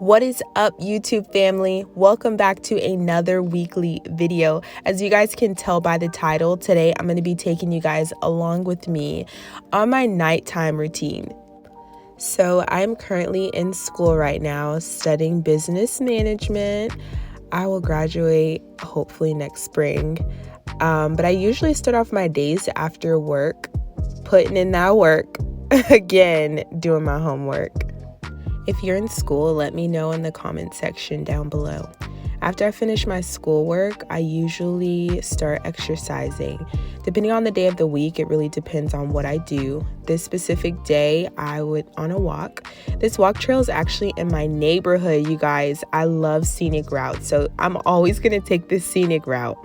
What is up, YouTube family? Welcome back to another weekly video. As you guys can tell by the title, today I'm going to be taking you guys along with me on my nighttime routine. So I'm currently in school right now studying business management. I will graduate hopefully next spring. But I usually start off my days after work, putting in that work, again, doing my homework. If you're in school, let me know in the comment section down below. After I finish my schoolwork, I usually start exercising. Depending on the day of the week, it really depends on what I do. This specific day, I went on a walk. This walk trail is actually in my neighborhood, you guys. I love scenic routes, so I'm always gonna take this scenic route.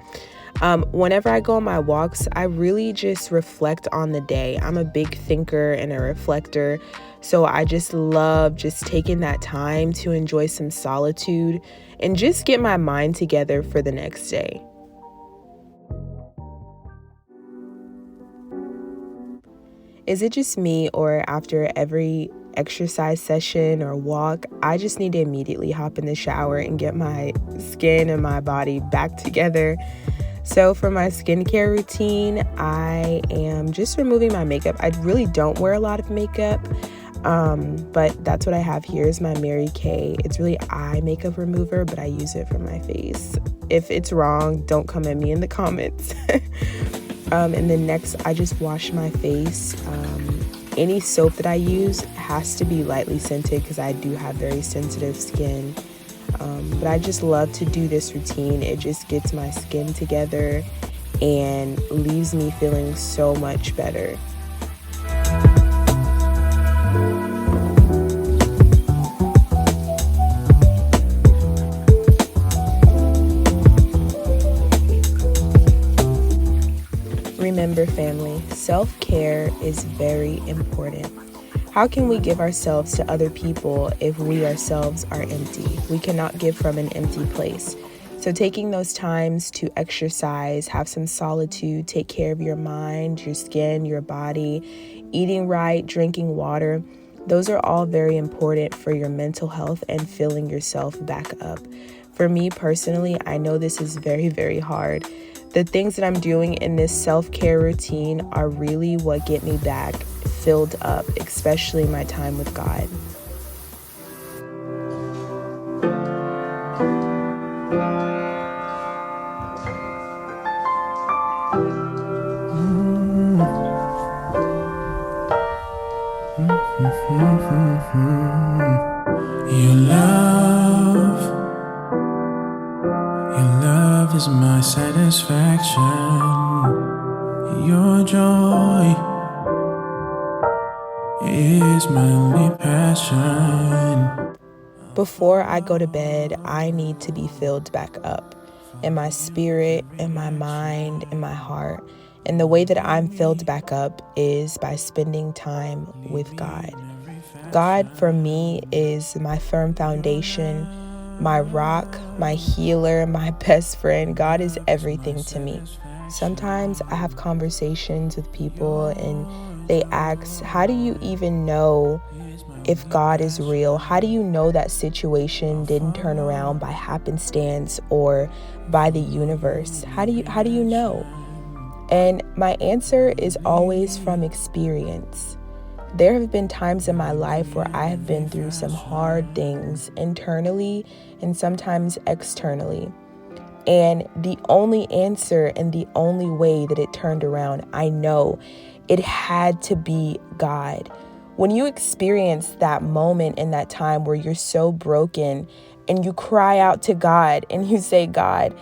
Whenever I go on my walks, I really just reflect on the day. I'm a big thinker and a reflector, so I just love just taking that time to enjoy some solitude and just get my mind together for the next day. Is it just me, or after every exercise session or walk, I just need to immediately hop in the shower and get my skin and my body back together? So for my skincare routine, I am just removing my makeup. I really don't wear a lot of makeup, but that's what I have here is my Mary Kay. It's really eye makeup remover, but I use it for my face. If it's wrong, don't come at me in the comments. And then next, I just wash my face. Any soap that I use has to be lightly scented because I do have very sensitive skin. But I just love to do this routine. It just gets my skin together and leaves me feeling so much better. Remember, family, self-care is very important. How can we give ourselves to other people if we ourselves are empty? We cannot give from an empty place. So taking those times to exercise, have some solitude, take care of your mind, your skin, your body, eating right, drinking water, those are all very important for your mental health and filling yourself back up. For me personally, I know this is very, very hard. The things that I'm doing in this self-care routine are really what get me back filled up, especially my time with God. Your love is my satisfaction. Your joy is my only passion. Before I go to bed, I need to be filled back up in my spirit, in my mind, in my heart. And the way that I'm filled back up is by spending time with God. God, for me, is my firm foundation, my rock, my healer, my best friend. God is everything to me. Sometimes I have conversations with people and they ask, how do you even know if God is real? How do you know that situation didn't turn around by happenstance or by the universe? How do you know? And my answer is always from experience. There have been times in my life where I have been through some hard things internally and sometimes externally. And the only answer and the only way that it turned around, I know it had to be God. When you experience that moment in that time where you're so broken and you cry out to God and you say, God,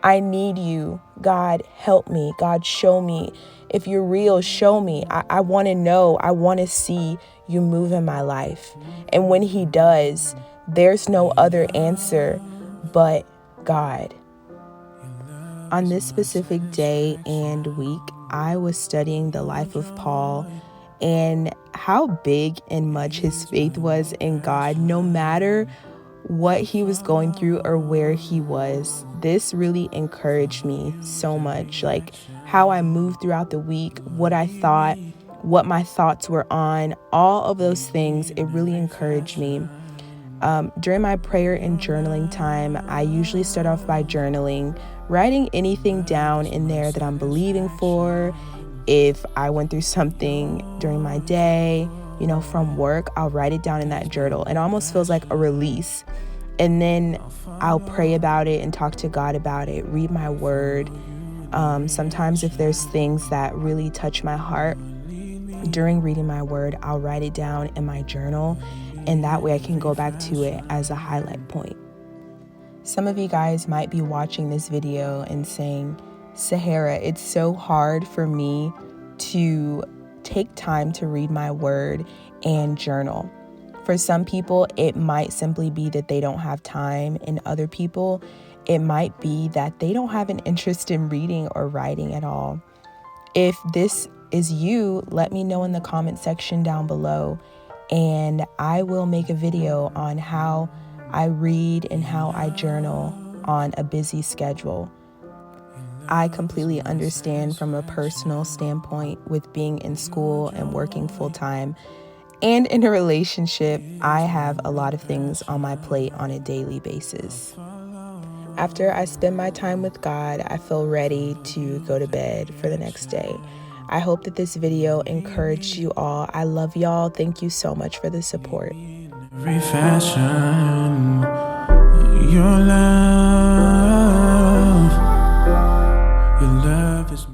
I need you. God, help me. God, show me. If you're real, show me. I want to know. I want to see you move in my life. And when he does, there's no other answer but God. On this specific day and week, I was studying the life of Paul and how big and much his faith was in God, no matter what he was going through or where he was. This really encouraged me so much, like how I moved throughout the week, what I thought, what my thoughts were on, all of those things. It really encouraged me. During my prayer and journaling time, I usually start off by journaling, writing anything down in there that I'm believing for. If I went through something during my day, from work, I'll write it down in that journal. It almost feels like a release. And then I'll pray about it and talk to God about it, read my word. Sometimes if there's things that really touch my heart during reading my word, I'll write it down in my journal, and that way I can go back to it as a highlight point. Some of you guys might be watching this video and saying, Sahara, it's so hard for me to take time to read my word and journal. For some people, it might simply be that they don't have time, and other people, it might be that they don't have an interest in reading or writing at all. If this is you, let me know in the comment section down below, and I will make a video on how I read and how I journal on a busy schedule. I completely understand from a personal standpoint with being in school and working full-time and in a relationship. I have a lot of things on my plate on a daily basis. After I spend my time with God, I feel ready to go to bed for the next day. I hope that this video encouraged you all. I love y'all. Thank you so much for the support. Every fashion, your love is